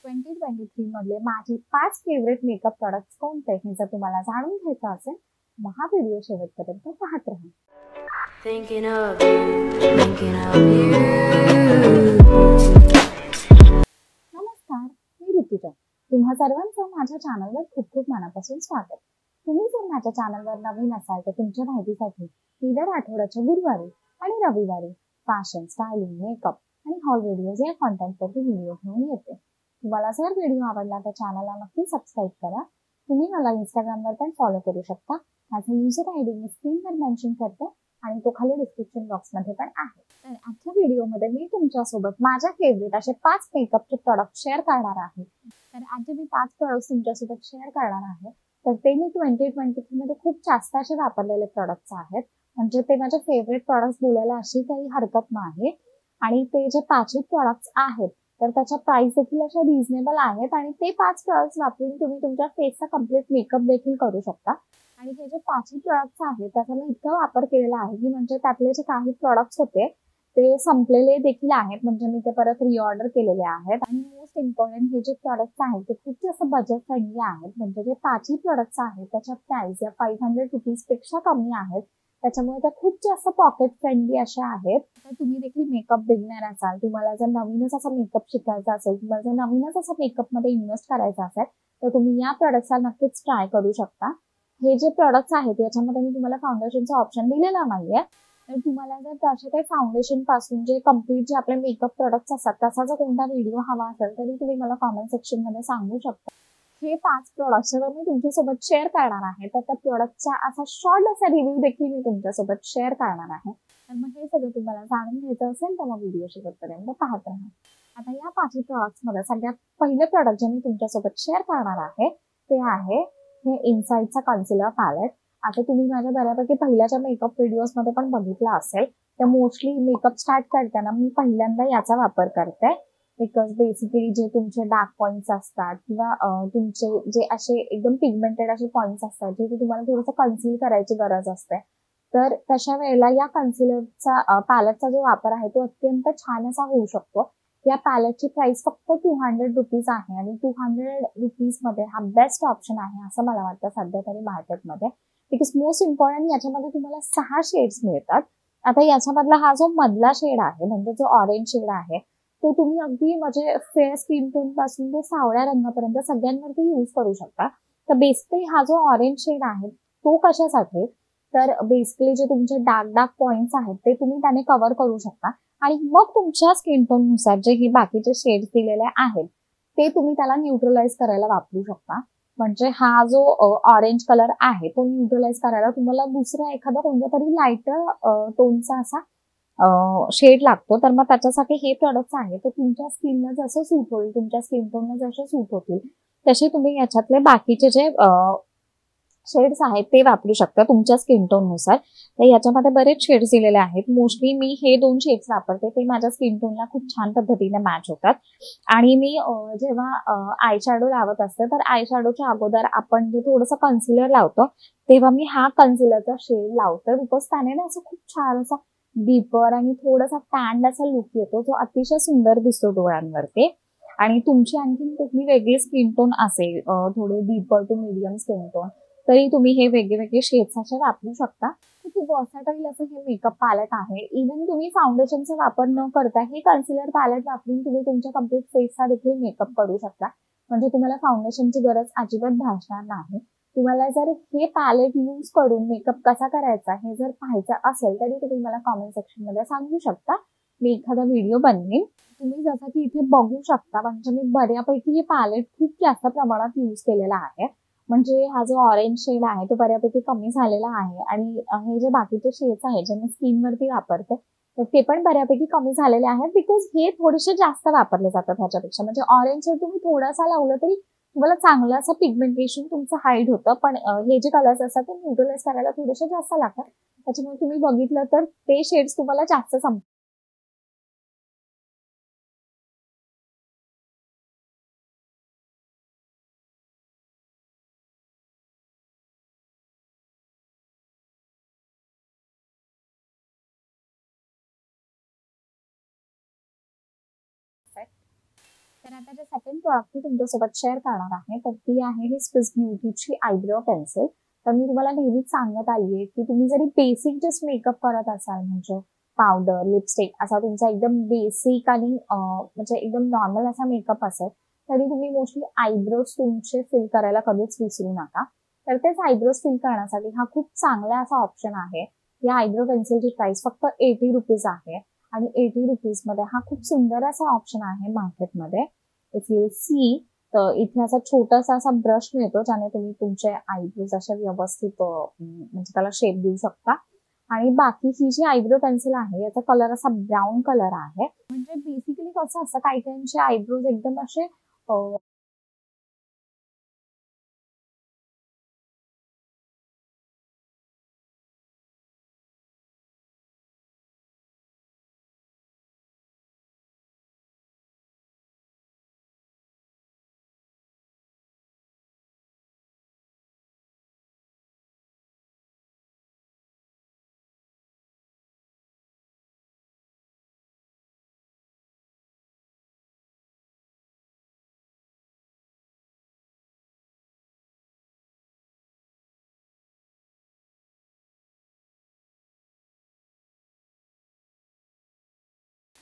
2023 मधले माझे 5 favourite makeup products कोणते हे जर तुम्हाला जाणून घ्यायचं असेल तर हा व्हिडिओ शेवटपर्यंत पाहत राहा. Thinking of you, thinking of you. नमस्कार, मी ऋतुजा. तुम्हा सर्वांचं माझ्या चॅनलवर खूप खूप मनापासून स्वागत. तुम्ही जर माझ्या चॅनलवर नवीन असाल तर तुमच्या माहितीसाठी मी दर आठवड्याच्या गुरुवारी आणि रविवारी फॅशन, स्टायलिंग, मेकअप आणि हॉल व्हिडिओज या कॉन्टेंटवरती व्हिडिओ घेऊन येते. तुम्हाला जर व्हिडिओ आवडला तर चॅनलला नक्की सबस्क्राईब करा. तुम्ही मला इंस्टाग्रामवर पण फॉलो करू शकता. माझा युजर आयडी मी स्क्रीनवर मेन्शन करते आणि तो खाली डिस्क्रिप्शन बॉक्समध्ये पण आहे. तर आजच्या व्हिडिओमध्ये मी तुमच्यासोबत माझ्या फेवरेट असे 5 मेकअपचे प्रॉडक्ट शेअर करणार आहे. तर आज जे मी 5 प्रॉडक्ट्स तुमच्यासोबत शेअर करणार आहे तर ते मी 2023 मध्ये खूप जास्त असे वापरलेले प्रॉडक्ट्स आहेत. म्हणजे ते माझे फेवरेट प्रॉडक्ट्स बोलायला अशी काही हरकत नाही. आणि ते जे 5 प्रॉडक्ट्स आहेत तर त्याच्या प्राइस देखील अशा रिझनेबल आहेत आणि ते 5 प्रॉडक्ट्स वापरून तुम्ही तुमच्या फेसचा कम्प्लीट मेकअप देखील करू शकता. आणि हे जे 5 प्रॉडक्ट्स आहेत त्याचा मी इतका वापर केलेला आहे की म्हणजे त्यातले जे काही प्रॉडक्ट्स होते ते संपलेले देखील आहेत. म्हणजे मी ते परत रिऑर्डर केलेले आहेत. आणि मोस्ट इम्पॉर्टंट हे जे प्रॉडक्ट्स आहेत ते खूप जास्त बजेट फ्रेंडली आहेत. म्हणजे जे 5 प्रॉडक्ट्स आहेत त्याच्या प्राइस या 500 रुपीज पेक्षा कमी आहेत. त्याच्यामुळे त्या खूप जास्त पॉकेट फ्रेंडली अशा आहेत. तर तुम्ही देखील मेकअप बिगनर असाल, तुम्हाला जर नवीनच असा मेकअप शिकायचा असेल, तुम्हाला जर नवीनच असं मेकअप मध्ये इन्व्हेस्ट करायचा असेल तर तुम्ही या प्रॉडक्ट्सला नक्कीच ट्राय करू शकता. हे जे प्रॉडक्ट्स आहेत याच्यामध्ये मी तुम्हाला फाउंडेशनचा ऑप्शन दिलेला नाहीये. तर तुम्हाला जर त्याचे काही फाउंडेशन पासून जे कम्प्लीट जे आपले मेकअप प्रॉडक्ट्स असतात त्याचा जर कोणता व्हिडिओ हवा असेल तरी तुम्ही मला कॉमेंट सेक्शन मध्ये सांगू शकता. हे 5 प्रॉडक्ट्स जर मी तुमच्यासोबत शेअर करणार आहे तर त्या प्रॉडक्टचा असा शॉर्ट असा रिव्ह्यू देखील मी तुमच्यासोबत शेअर करणार आहे. तर मग हे सगळं तुम्हाला जाणून घ्यायचं असेल तर मग व्हिडिओ शेवटपर्यंत पाहत राहा. आता या 5 प्रॉडक्ट्स मध्ये सगळ्यात पहिले प्रॉडक्ट जे मी तुमच्यासोबत शेअर करणार आहे ते आहे हे इनसाइडचा कन्सिलर पॅलेट. आता तुम्ही माझ्या बऱ्यापैकी पहिल्याच्या मेकअप व्हिडिओज मध्ये पण बघितलं असेल तर मोस्टली मेकअप स्टार्ट करताना मी पहिल्यांदा याचा वापर करते. बिकॉज बेसिकली जे तुमचे डार्क पॉइंट्स असतात किंवा तुमचे जे असे एकदम पिगमेंटेड असे पॉइंट्स असतात जे तुम्हाला थोडंसं कन्सील करायची गरज असते तर तशा वेळेला या कन्सिलरचा पॅलेटचा जो वापर आहे तो अत्यंत छान असा होऊ शकतो. या पॅलेटची प्राइस फक्त 200 रुपीज आहे आणि 200 रुपीज मध्ये हा बेस्ट ऑप्शन आहे असं मला वाटतं सध्या तरी मार्केटमध्ये. बिकॉज मोस्ट इम्पॉर्टंट याच्यामध्ये तुम्हाला 6 शेड्स मिळतात. आता याच्यामधला हा जो मधला शेड आहे म्हणजे जो ऑरेंज शेड आहे तो तुम्ही अगदी म्हणजे फेअर स्किन टोन पासून ते सावळ्या रंगापर्यंत सगळ्यांवरती यूज करू शकता. तर बेसिकली हा जो ऑरेंज शेड आहे तो कशासाठी तर बेसिकली जे तुमचे डार्क पॉइंट्स आहेत ते तुम्ही त्याने कव्हर करू शकता आणि मग तुमच्या स्किन टोन नुसार जे हे बाकीचे शेड्स दिलेले आहेत ते तुम्ही त्याला न्यूट्रलाइज करायला वापरू शकता. म्हणजे हा जो ऑरेंज कलर आहे तो न्यूट्रलाइज करायला तुम्हाला दुसरा एखादा कोणत्या तरी लाईट टोनचा असा शेड लागतो. तर मग त्याच्यासाठी हे प्रॉडक्ट्स आहे तर तुमच्या स्किनला जसं सूट होईल, तुमच्या स्किन टोनला जसे सूट होतील तसे तुम्ही याच्यातले बाकीचे जे शेड्स आहेत ते वापरू शकता तुमच्या स्किन टोन नुसार. तर याच्यामध्ये बरेच शेड्स दिलेले आहेत. मोस्टली मी हे 2 शेड्स वापरते ते माझ्या स्किन टोनला खूप छान पद्धतीने मॅच होतात. आणि मी जेव्हा आय शॅडो लावत असते तर आय शॅडोच्या अगोदर आपण जे थोडंसं कन्सिलर लावतो तेव्हा मी हा कन्सिलरचा शेड लावतो. बिकॉज त्याने ना असं खूप छान असा डीपर आणि थोडासा टॅन्ड असा लुक येतो जो अतिशय सुंदर दिसतो डोळ्यांवरती. आणि तुमची आणखी कुठली वेगळी स्किन टोन असेल थोडे deeper to medium skin tone तरी तुम्ही हे वेगळे शेड्स असे वापरू शकता. खूप वर्सटाईल असं हे मेकअप पॅलेट आहे. इव्हन तुम्ही फाउंडेशनचा वापर न करता हे कन्सिलर पॅलेट वापरून तुम्ही तुमच्या कम्प्लीट फेसचा देखील मेकअप करू शकता. म्हणजे तुम्हाला फाउंडेशनची गरज अजिबात भासणार नाही. तुम्हाला जर हे पॅलेट यूज करून मेकअप कसा करायचा हे जर पाहायचं असेल तरी तुम्ही मला कॉमेंट सेक्शन मध्ये सांगू शकता. मी एखादा व्हिडिओ बनवेन. तुम्ही जसं की इथे बघू शकता म्हणजे मी बऱ्यापैकी हे पॅलेट खूप जास्त प्रमाणात यूज केलेला आहे. म्हणजे हा जो ऑरेंज शेड आहे तो बऱ्यापैकी कमी झालेला आहे आणि हे जे बाकीचे शेड्स आहेत जे मी स्किनवरती वापरते तर ते पण बऱ्यापैकी कमी झालेले आहेत. बिकॉज हे थोडेसे जास्त वापरले जातात ह्याच्यापेक्षा. म्हणजे ऑरेंज शेड तुम्ही थोडासा लावलं तरी तुम्हाला चांगलं असं पिगमेंटेशन तुमचं हाईड होतं. पण हे जे कलर्स असतात ते न्यूट्रलाइज करायला थोडेसे जास्त लागतात. त्याच्यामुळे तुम्ही बघितलं तर ते शेड्स तुम्हाला जास्त तर आता जे सेकंड प्रॉडक्ट मी तुमच्यासोबत शेअर करणार आहे तर ती आहे ही स्विस ब्युटीची आयब्रो पेन्सिल. तर मी तुम्हाला नेहमीच सांगत आली आहे की तुम्ही जरी बेसिक जस्ट मेकअप करत असाल म्हणजे पावडर लिपस्टिक असा तुमचा एकदम बेसिक आणि म्हणजे एकदम नॉर्मल असा मेकअप असेल तरी तुम्ही मोस्टली आयब्रोज तुमचे फिल करायला कधीच विसरू नका. तर तेच आयब्रोज फिल करण्यासाठी हा खूप चांगला असा ऑप्शन आहे. या आयब्रो पेन्सिलची प्राइस फक्त 80 रुपीज आहे आणि 80 रुपीज मध्ये हा खूप सुंदर असा ऑप्शन आहे मार्केटमध्ये. इफ यू सी तर इथे असा छोटासा असा ब्रश मिळतो ज्याने तुम्ही तुमचे आयब्रोज अशा व्यवस्थित म्हणजे त्याला शेप देऊ शकता. आणि बाकी ही जी आयब्रो पेन्सिल आहे याचा कलर असा ब्राऊन कलर आहे. म्हणजे बेसिकली कसं असतं काही काहींचे आयब्रोज एकदम असे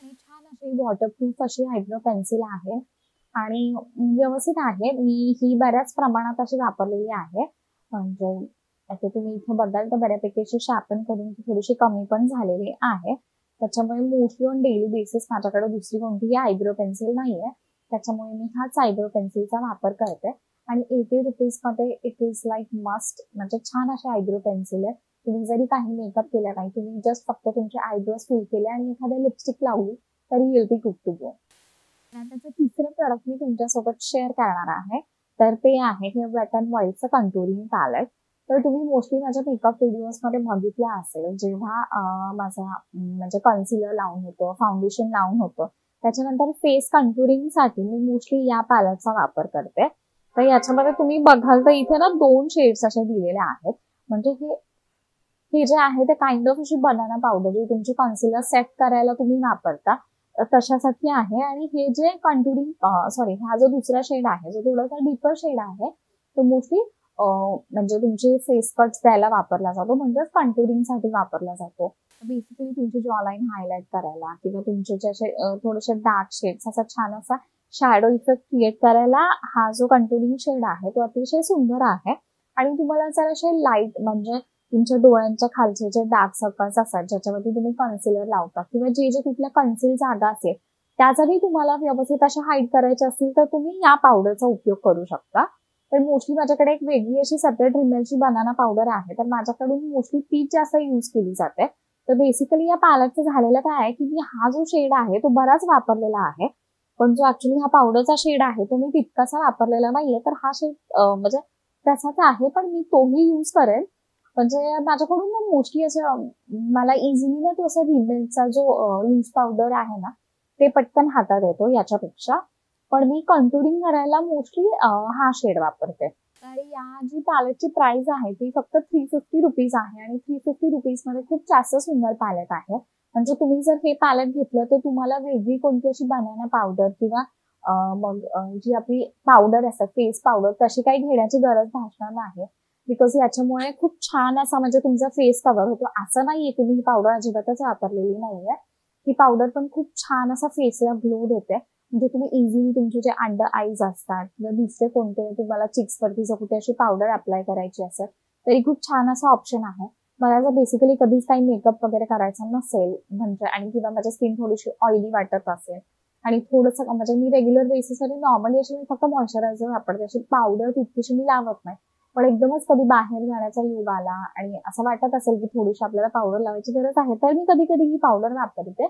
आणि छान अशी वॉटरप्रूफ अशी आयब्रो पेन्सिल आहे आणि व्यवस्थित आहे. मी ही बऱ्याच प्रमाणात अशी वापरलेली आहे. म्हणजे आता तुम्ही इथे बघाल तर बऱ्यापैकी अशी शार्पन करून ती थोडीशी कमी पण झालेली आहे. त्याच्यामुळे मोस्टली ऑन डेली बेसिस माझ्याकडे दुसरी कोणतीही आयब्रो पेन्सिल नाहीये. त्याच्यामुळे मी हाच आयब्रो पेन्सिलचा वापर करते आणि 80 रुपीज मध्ये इट इज लाईक मस्ट. म्हणजे छान अशी आयब्रो पेन्सिल आहे. तुम्ही जरी काही मेकअप केला नाही तुम्ही जस्ट फक्त तुमचे आयब्रोज फिल केले आणि एखाद्या लिपस्टिक लावली तरी will be good to go. त्याचं तिसरं प्रॉडक्ट मी तुमच्यासोबत शेअर करणार आहे तर ते आहे हे वेट अँड वाईल्डचं कंटुरिंग पॅलेट. तर तुम्ही मोस्टली माझ्या मेकअप व्हिडिओजमध्ये बघितलं असेल जेव्हा माझा म्हणजे कन्सिलर लावून होतं फाउंडेशन लावून होतं त्याच्यानंतर फेस कंटुरिंगसाठी मी मोस्टली या पॅलेटचा वापर करते. तर याच्यामध्ये तुम्ही बघाल तर इथे ना 2 शेड्स असे दिलेले आहेत. म्हणजे हे जे आहे ते काइंड ऑफ अशी बनाना पावडर जी तुमची कन्सिलर सेट करायला तुम्ही वापरता तशासाठी आहे. आणि हे जे कंटुरिंग हा जो दुसरा शेड आहे जो थोडासा डीपर शेड आहे तो मोस्टली म्हणजे तुमचे फेस कट्स द्यायला वापरला जातो म्हणजेच कंटुरिंगसाठी वापरला जातो. बेसिकली तुमची जॉ लाईन हायलाइट करायला किंवा तुमचे जे असे थोडेसे डार्क शेड्स असा छान असा शॅडो इफेक्ट क्रिएट करायला हा जो कंटुरिंग शेड आहे तो अतिशय सुंदर आहे. आणि तुम्हाला जर असे लाईट म्हणजे तुमच्या डोळ्यांच्या खालचे जे डार्क सर्कल्स असतात ज्याच्यावरती तुम्ही कन्सिलर लावता किंवा जे कुठल्या कन्सिल जागा असेल त्यासाठी तुम्हाला व्यवस्थित अशा हाईड करायचे असतील तर तुम्ही या पावडरचा उपयोग करू शकता. तर मोस्टली माझ्याकडे एक वेगळी अशी सेपरेट रिमेलची बनाना पावडर आहे तर माझ्याकडून मोस्टली तीच जास्त यूज केली जाते. तर बेसिकली या पॅलेटचं झालेलं काय आहे की मी हा जो शेड आहे तो बराच वापरलेला आहे पण जो ऍक्च्युली हा पावडरचा शेड आहे तो मी तितकासा वापरलेला नाहीये. तर हा शेड म्हणजे तसाच आहे पण मी तोही यूज करेन. म्हणजे माझ्याकडून ना मोस्टली असं मला इझिली ना तो असा रिमेलचा जो लूज पावडर आहे ना ते पटकन हातात येतो याच्यापेक्षा. पण मी कंटुरिंग करायला मोस्टली हा शेड वापरते. तर या जी पॅलेटची प्राइस आहे ती फक्त 350 रुपीज आहे आणि 350 रुपीज मध्ये खूप जास्त सुंदर पॅलेट आहे. म्हणजे तुम्ही जर हे पॅलेट घेतलं तर तुम्हाला वेगळी कोणती अशी बनाना पावडर किंवा मग जी आपली पावडर असतात फेस पावडर तशी काही घेण्याची गरज भासणार नाही. बिकॉज याच्यामुळे खूप छान असा म्हणजे तुमचा फेस कव्हर होतो. असं नाहीये की मी ही पावडर अजिबातच वापरलेली नाहीये. ही पावडर पण खूप छान असा फेसला ग्लो देते. म्हणजे तुम्ही इझिली तुमचे जे अंडर आईज असतात किंवा दुसरे कोणते तुम्हाला चिक्सवरती जर कुठे अशी पावडर अप्लाय करायची असेल तरी खूप छान असा ऑप्शन आहे. मला जर बेसिकली कधीच काही मेकअप वगैरे करायचा नसेल म्हणजे आणि किंवा माझी स्किन थोडीशी ऑइली वाटत असेल आणि थोडंसं म्हणजे मी रेग्युलर बेसिसवर नॉर्मली अशी मी फक्त मॉइश्चरायझर वापरते अशी पावडर तितकीशी मी लावत नाही. पण एकदमच कधी बाहेर जाण्याचा योग आला आणि असं वाटत असेल की थोडीशी आपल्याला पावडर लावायची गरज आहे तर मी कधी कधी ही पावडर वापरते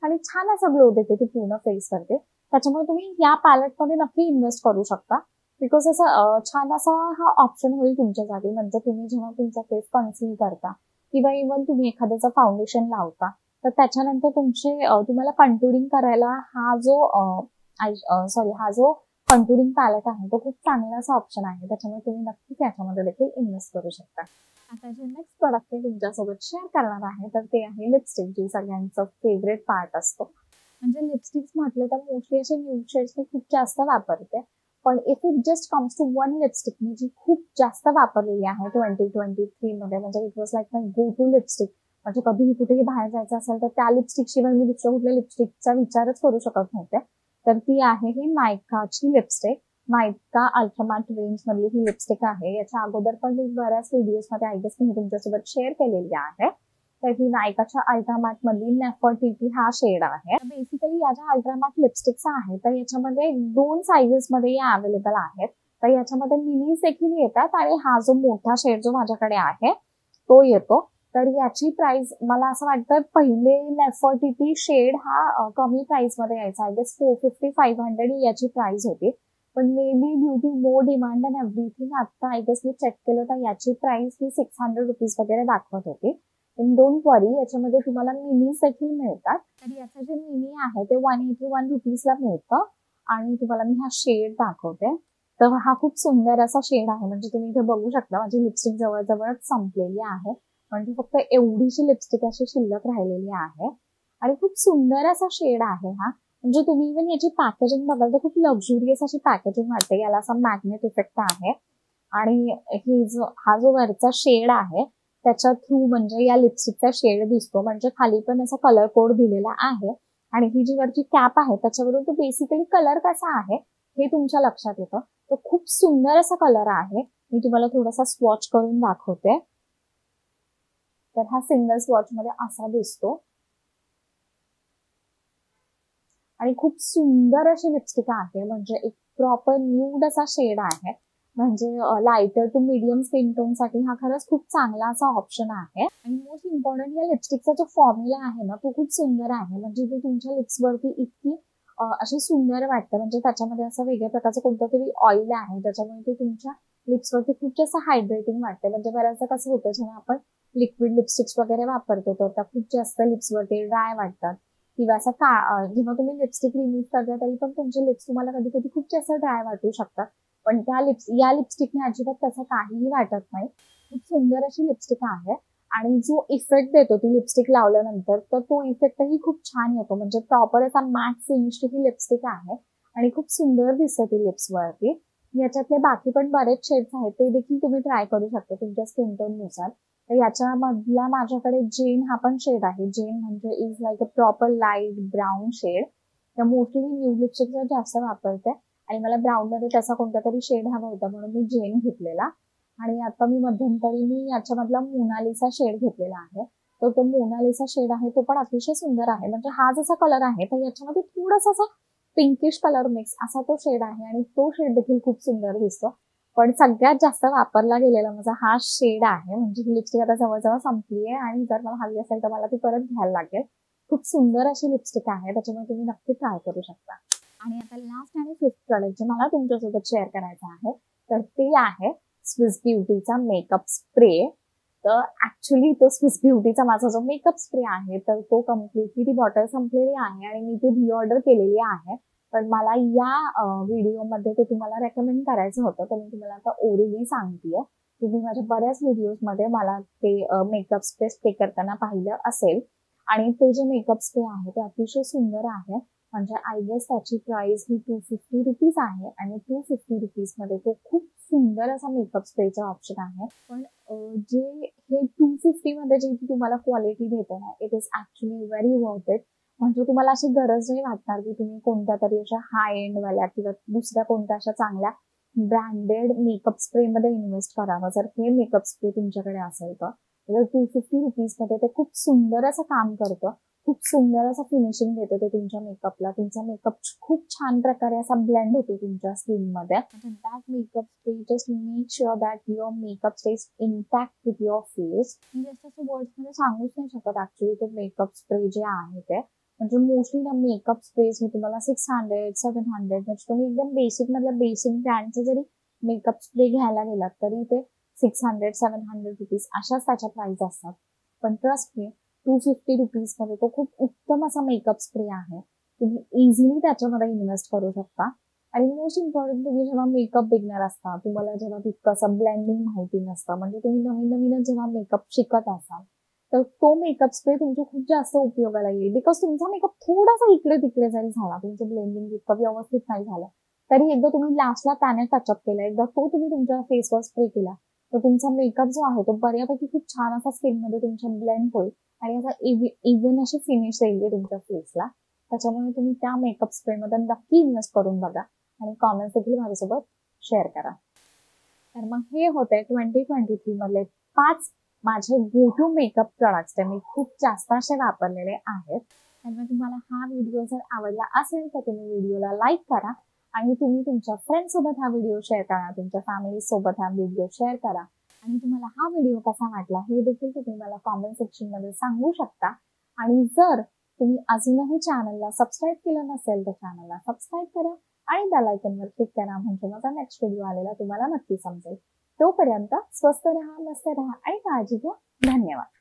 आणि छान असा ग्लो देते ती पूर्ण फेस करते. त्याच्यामुळे तुम्ही या पॅलेटमध्ये नक्की इन्व्हेस्ट करू शकता. बिकॉज असं छान असा हा ऑप्शन होईल तुमच्यासाठी. म्हणजे तुम्ही जेव्हा तुमचा फेस कन्सील करता किंवा इव्हन तुम्ही एखाद्याचं फाउंडेशन लावता तर त्याच्यानंतर तुम्हाला कंटुरिंग करायला हा जो कंटुरिंग पॅलेट आहे तो खूप चांगला असा ऑप्शन आहे. त्याच्यामुळे तुम्ही नक्कीच याच्यामध्ये देखील इन्व्हेस्ट करू शकता. आता जे नेक्स्ट प्रोडक्ट मी तुमच्यासोबत शेअर करणार आहे तर ते आहे लिपस्टिक जी सगळ्यांचं फेवरेट पार्ट असतो. म्हणजे लिपस्टिक्स म्हटलं तर मोस्टली असे न्यूड शेड्स मी खूप जास्त वापरते. पण if it just comes to one lipstick मी जी खूप जास्त वापरलेली आहे 2023 मध्ये, म्हणजे it was like my go to lipstick. म्हणजे कधीही कुठेही बाहेर जायचं असेल तर त्या लिपस्टिक शिवाय मी दुसऱ्या कुठल्या लिपस्टिकचा विचारच करू शकत नव्हते. तर ती आहे ही नायकाची लिपस्टिक. नायका अल्ट्रामॅट रेंज मधली ही लिपस्टिक आहे. याच्या अगोदर पण मी बऱ्याच व्हिडिओज मध्ये आय गेस मी तुमच्यासोबत शेअर केलेली आहे. तर ही नायकाच्या अल्ट्रामॅट मधली नेफर्टिटी हा शेड आहे. बेसिकली या ज्या अल्ट्रामॅट लिपस्टिक्स आहेत तर याच्यामध्ये 2 साइजेस मध्ये या अवेलेबल आहेत. तर याच्यामध्ये मिनीज देखील येतात आणि हा जो मोठा शेड जो माझ्याकडे आहे तो येतो. तर याची प्राइस मला असं वाटतं पहिले नेफर्टिटी शेड हा कमी प्राइस मध्ये यायचा. आय गेस 450-500 याची प्राइस होती. पण maybe due to more demand and everything आता आय गेस मी चेक केलं तर याची प्राइस ही ₹600 वगैरे दाखवत होती. इन डोंट वरी, याच्यामध्ये तुम्हाला मिनीज देखील मिळतात. तर याचं जे मिनी आहे ते ₹181 ला मिळतं आणि तुम्हाला मी हा शेड दाखवते. तर हा खूप सुंदर असा शेड आहे. म्हणजे तुम्ही इथे बघू शकता माझी लिपस्टिक जवळजवळच संपलेली आहे. म्हणजे फक्त एवढीशी लिपस्टिक अशी शिल्लक राहिलेली आहे आणि खूप सुंदर असा शेड आहे हा. म्हणजे तुम्ही इव्हन याची पॅकेजिंग बघाल तर खूप लक्झुरियस अशी पॅकेजिंग वाटते. याला असा मॅग्नेट इफेक्ट आहे आणि हा जो वरचा शेड आहे त्याच्या थ्रू म्हणजे या लिपस्टिकचा शेड दिसतो. म्हणजे खाली पण असा कलर कोड दिलेला आहे आणि ही जी वरची कॅप आहे त्याच्यावरून तो बेसिकली कलर कसा आहे हे तुमच्या लक्षात येतं. तो खूप सुंदर असा कलर आहे. मी तुम्हाला थोडासा स्वॉच करून दाखवते. तर हा सिंगल स्वॉच मध्ये असा दिसतो आणि खूप सुंदर अशी लिपस्टिक आहे. म्हणजे एक प्रॉपर न्यूड असा शेड आहे. म्हणजे lighter to medium skin tone साठी हा खरंच खूप चांगला असा ऑप्शन आहे. आणि मोस्ट इम्पॉर्टंट या लिपस्टिकचा जो फॉर्म्युला आहे ना तो खूप सुंदर आहे. म्हणजे ते तुमच्या लिप्सवरती इतकी अशी सुंदर वाटतं. म्हणजे त्याच्यामध्ये असं वेगळ्या प्रकारचं कोणतं तरी ऑइल आहे त्याच्यामुळे ते तुमच्या लिप्सवरती खूप जास्त हायड्रेटिंग वाटते. म्हणजे बऱ्याचदा कसं होतं जेव्हा आपण लिक्विड लिपस्टिक्स वगैरे वापरतो तर त्या खूप जास्त लिप्सवरती ड्राय वाटतात किंवा असं जेव्हा तुम्ही लिपस्टिक रिमूव्ह करता तरी पण तुमचे लिप्स तुम्हाला कधी कधी खूप जास्त ड्राय वाटू शकतात. पण या लिपस्टिकने अजिबात तसं काहीही वाटत नाही. खूप सुंदर अशी लिपस्टिक आहे आणि जो इफेक्ट देतो ती लिपस्टिक लावल्यानंतर तर तो इफेक्टही खूप छान येतो. म्हणजे प्रॉपर असा मॅट फिनिशची ही लिपस्टिक आहे आणि खूप सुंदर दिसते ती लिप्सवरती. याच्यातले बाकी पण बरेच शेड्स आहेत ते देखील तुम्ही ट्राय करू शकता तुमच्या स्किन टोन नुसार. तर याच्यामधला माझ्याकडे जेन हा पण शेड आहे. जेन म्हणजे is like a proper light brown shade. तर मोस्टली मी न्यूड लिपस्टिक जास्त वापरते आणि मला ब्राऊन मध्ये तसा कोणता तरी शेड हवा होता म्हणून मी जेन घेतलेला. आणि आता मध्यंतरी याच्यामधला मोनालिसा शेड घेतलेला आहे. तर तो मोनालिसा शेड आहे तो पण अतिशय सुंदर आहे. म्हणजे हा जसा कलर आहे तर याच्यामध्ये थोडासा असा पिंकिश कलर मिक्स असा तो शेड आहे आणि तो शेड देखील खूप सुंदर दिसतो. पण सगळ्यात जास्त वापरला गेलेला माझा हा शेड आहे. म्हणजे ही लिपस्टिक आता जवळजवळ संपली आहे आणि जर मला हवी असेल तर मला ती परत घ्यायला लागेल. खूप सुंदर अशी लिपस्टिक आहे त्याच्यामुळे तुम्ही नक्की ट्राय करू शकता. आणि आता लास्ट आणि फिफ्थ प्रोडक्ट जे मला तुमच्यासोबत शेअर करायचं आहे तर ते आहे स्विस ब्युटीचा मेकअप स्प्रे. तर ऍक्च्युली तो स्विस ब्युटीचा माझा जो मेकअप स्प्रे आहे तर तो कम्प्लिटली ती बॉटल संपलेली आहे आणि मी ती रिऑर्डर केलेली आहे. पण मला या व्हिडिओमध्ये ते तुम्हाला रेकमेंड करायचं होतं तर मी तुम्हाला आता ओरली सांगतेय. तुम्ही माझ्या बऱ्याच व्हिडिओजमध्ये मला ते मेकअप स्प्रे करताना पाहिलं असेल आणि ते जे मेकअप स्प्रे आहे ते अतिशय सुंदर आहे. म्हणजे आय गेस त्याची प्राइस ही ₹250 आहे आणि ₹250 मध्ये तो खूप सुंदर असा मेकअप स्प्रेचा ऑप्शन आहे. पण जे हे 250 मध्ये जी तुम्हाला क्वालिटी देते ना it is actually very worth it. म्हणजे तुम्हाला अशी गरज नाही वाटणार की तुम्ही कोणत्या तरी अशा हाय एंड वाल्या किंवा दुसऱ्या कोणत्या अशा चांगल्या ब्रँडेड मेकअप स्प्रे मध्ये इन्व्हेस्ट करावं. जर हे मेकअप स्प्रे तुमच्याकडे असेल तर ₹250 मध्ये ते खूप सुंदर असं काम करतं. खूप सुंदर असं फिनिशिंग देतं ते तुमच्या मेकअपला. तुमचा मेकअप खूप छान प्रकारे असा ब्लेंड होतो तुमच्या स्किनमध्ये. That makeup spray just make sure that your makeup stays intact with your face. मी जास्त असं वर्ड्समध्ये सांगूच नाही शकत ऍक्च्युली तो मेकअप स्प्रे जे आहे ते. म्हणजे मोस्टली ना मेकअप स्प्रेज हे तुम्हाला 600-700 म्हणजे तुम्ही एकदम बेसिक मधल्या बेसिक ब्रँडचे जरी मेकअप स्प्रे घ्यायला गेलात तरी ते ₹600-700 अशाच त्याच्या प्राइस असतात. पण ट्रस्ट मी ₹250 मध्ये तो खूप उत्तम असा मेकअप स्प्रे आहे. तुम्ही इझिली त्याच्यामध्ये इन्व्हेस्ट करू शकता. आणि मोस्ट इम्पॉर्टंट तुम्ही जेव्हा मेकअप बिगनर असता तुम्हाला जेव्हा तितकं असं ब्लेंडिंग माहिती नसतं म्हणजे तुम्ही नवीन नवीनच जेव्हा मेकअप शिकत असाल तर तो मेकअप स्प्रे तुमच्या खूप जास्त उपयोगाला येईल. बिकॉज तुमचा मेकअप थोडासा इकडे तिकडे जरी झाला, तुमचं ब्लेंडिंग इतकं व्यवस्थित नाही झालं, तरी एकदा तुम्ही लास्टला त्याने टचअप केला, एकदा तो तुम्ही तुमच्या फेसवर स्प्रे केला, तर तुमचा मेकअप जो आहे तो बऱ्यापैकी खूप छान असा स्किनमध्ये तुमच्या ब्लेंड होईल आणि असा इव्हन अशी फिनिश येईल तुमच्या फेसला. त्याच्यामुळे तुम्ही त्या मेकअप स्प्रेमध्ये नक्की इन्व्हेस्ट करून बघा आणि कॉमेंट्स देखील माझ्यासोबत शेअर करा. तर मग हे होते 2023 मधले 5 माझे गो टू मेकअप प्रोडक्ट्स ते मी खूप जास्त असे वापरलेले आहेत. आणि तुम्हाला हा व्हिडिओ जर आवडला असेल तर तुम्ही व्हिडिओला लाईक करा आणि तुम्ही तुमच्या फ्रेंड सोबत हा व्हिडिओ शेअर करा, तुमच्या फॅमिली सोबत हा व्हिडिओ शेअर करा आणि तुम्हाला हा व्हिडिओ कसा वाटला हे देखील तुम्ही मला कॉमेंट सेक्शन मध्ये सांगू शकता. आणि जर तुम्ही अजूनही चॅनलला सबस्क्राईब केलं नसेल तर चॅनलला सबस्क्राईब करा आणि बेल आयकॉनवर क्लिक करा, म्हणजे माझा नेक्स्ट व्हिडिओ आलेला तुम्हाला नक्की समजेल. तोपर्यंत स्वस्त राहा, मस्त राहा आणि काळजी घ्या. धन्यवाद.